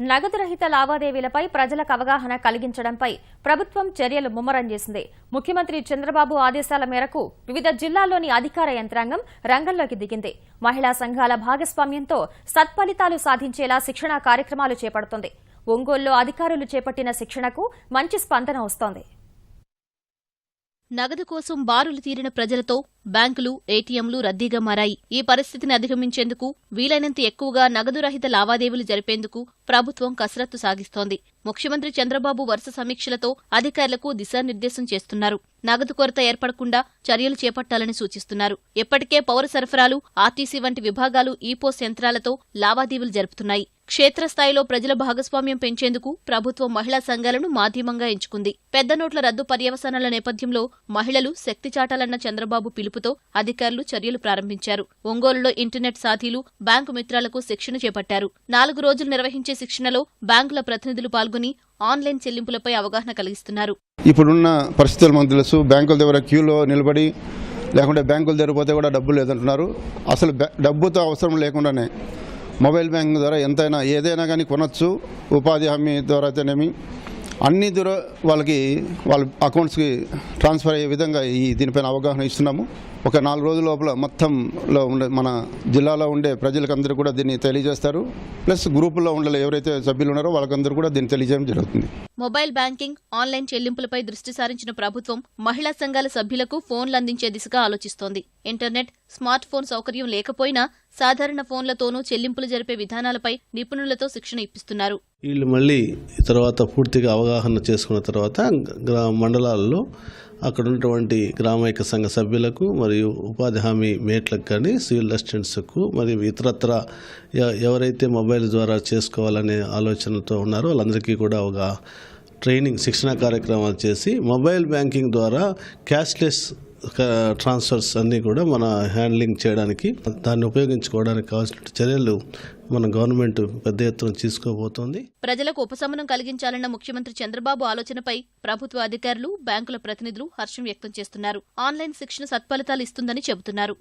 నగదు రహిత లావాదేవీలపై ప్రజలకు అవగాహన కలిగించడంపై ప్రభుత్వం చర్యలు ముమ్మరం చేసింది. ముఖ్యమంత్రి చంద్రబాబు ఆదేశాల మేరకు వివిధ జిల్లాల్లోని అధికార యంత్రాంగం రంగంలోకి దిగింది. మహిళా సంఘాల భాగస్వామ్యంతో సత్ఫలితాలు సాధించేలా శిక్షణా కార్యక్రమాలు చేపడుతోంది. ఒంగోలులో అధికారులు చేపట్టిన శిక్షణకు మంచి స్పందన వస్తోంది. నగదు కోసం బారులు తీరిన ప్రజలతో బ్యాంకులు, ఏటీఎంలు రద్దీగా మారాయి. ఈ పరిస్థితిని అధిగమించేందుకు వీలైనంత ఎక్కువగా నగదు రహిత లావాదేవీలు జరిపేందుకు ప్రభుత్వం కసరత్తు సాగిస్తోంది. ముఖ్యమంత్రి చంద్రబాబు వరుస సమీక్షలతో అధికారులకు దిశానిర్దేశం చేస్తున్నారు. నగదు కొరత ఏర్పడకుండా చర్యలు చేపట్టాలని సూచిస్తున్నారు. ఇప్పటికే పౌర సరఫరాలు, ఆర్టీసీ వంటి విభాగాలు ఈపోస్ యంత్రాలతో లావాదేవీలు జరుపుతున్నాయి. క్షేత్రస్థాయిలో ప్రజల భాగస్వామ్యం పెంచేందుకు ప్రభుత్వం మహిళా సంఘాలను మాధ్యమంగా ఎంచుకుంది. పెద్ద నోట్ల రద్దు పర్యవసానాల నేపథ్యంలో మహిళలు శక్తి చాటాలన్న చంద్రబాబు పిలుపుతో అధికారులు చర్యలు ప్రారంభించారు. ఒంగోలులో ఇంటర్నెట్ సాథీలు, బ్యాంకు మిత్రాలకు శిక్షణ చేపట్టారు. 4 రోజులు నిర్వహించే శిక్షణలో బ్యాంకుల ప్రతినిధులు పాల్గొని ఆన్లైన్ చెల్లింపులపై అవగాహన కలిగిస్తున్నారు. ఇప్పుడున్న పరిస్థితులు మనకు తెలుసు. బ్యాంకుల దగ్గర క్యూలో నిలబడి లేకుంటే బ్యాంకుల దగ్గర పోతే కూడా డబ్బులు లేదంటున్నారు. అసలు డబ్బుతో అవసరం లేకుండానే మొబైల్ బ్యాంకింగ్ ద్వారా ఎంతైనా ఏదైనా కానీ కొనొచ్చు. ఉపాధి హామీ ద్వారా అయితేనేమి అన్ని ద్వారా వాళ్ళ అకౌంట్స్కి ట్రాన్స్ఫర్ అయ్యే విధంగా దీనిపైన అవగాహన ఇస్తున్నాము. ఒక 4 రోజుల లోపల మొత్తంలో ఉండే మన జిల్లాలో ఉండే ప్రజలకందరూ కూడా దీన్ని తెలియజేస్తారు. ప్లస్ గ్రూపుల్లో ఉండే ఎవరైతే సభ్యులు ఉన్నారో వాళ్ళకందరూ కూడా దీన్ని తెలియజేయడం జరుగుతుంది. మొబైల్ బ్యాంకింగ్, ఆన్లైన్ చెల్లింపులపై దృష్టి సారించిన ప్రభుత్వం మహిళా సంఘాల సభ్యులకు ఫోన్లు అందించే దిశగా ఆలోచిస్తోంది. ఇంటర్నెట్, స్మార్ట్ ఫోన్ సౌకర్యం లేకపోయినా సాధారణ ఫోన్లతోనూ చెల్లింపులు జరిపే విధానాలపై నిపుణులతో శిక్షణ ఇప్పిస్తున్నారు. వీళ్ళు మళ్ళీ తర్వాత పూర్తిగా అవగాహన చేసుకున్న తర్వాత మండలాల్లో అక్కడ ఉన్నటువంటి గ్రామైక సంఘ సభ్యులకు మరియు ఉపాధి హామీ మేట్లకు కానీ సివిల్ అసిస్టెంట్స్కు మరియు ఇతరత్ర ఎవరైతే మొబైల్ ద్వారా చేసుకోవాలనే ఆలోచనతో ఉన్నారో వాళ్ళందరికీ కూడా ఒక ట్రైనింగ్, శిక్షణ కార్యక్రమాలు చేసి మొబైల్ బ్యాంకింగ్ ద్వారా క్యాష్లెస్ ట్రాన్స్ఫర్స్ అన్నీ కూడా మన హ్యాండ్లింగ్ చేయడానికి, దాన్ని ఉపయోగించుకోవడానికి కావాల్సిన చర్యలు మన గవర్నమెంట్ పెద్ద ఎత్తున తీసుకోబోతోంది. ప్రజలకు ఉపశమనం కలిగించాలన్న ముఖ్యమంత్రి చంద్రబాబు ఆలోచనపై ప్రభుత్వ అధికారులు, బ్యాంకుల ప్రతినిధులు హర్షం వ్యక్తం చేస్తున్నారు. ఆన్లైన్ శిక్షణ సత్ఫలితాలు ఇస్తుందని చెబుతున్నారు.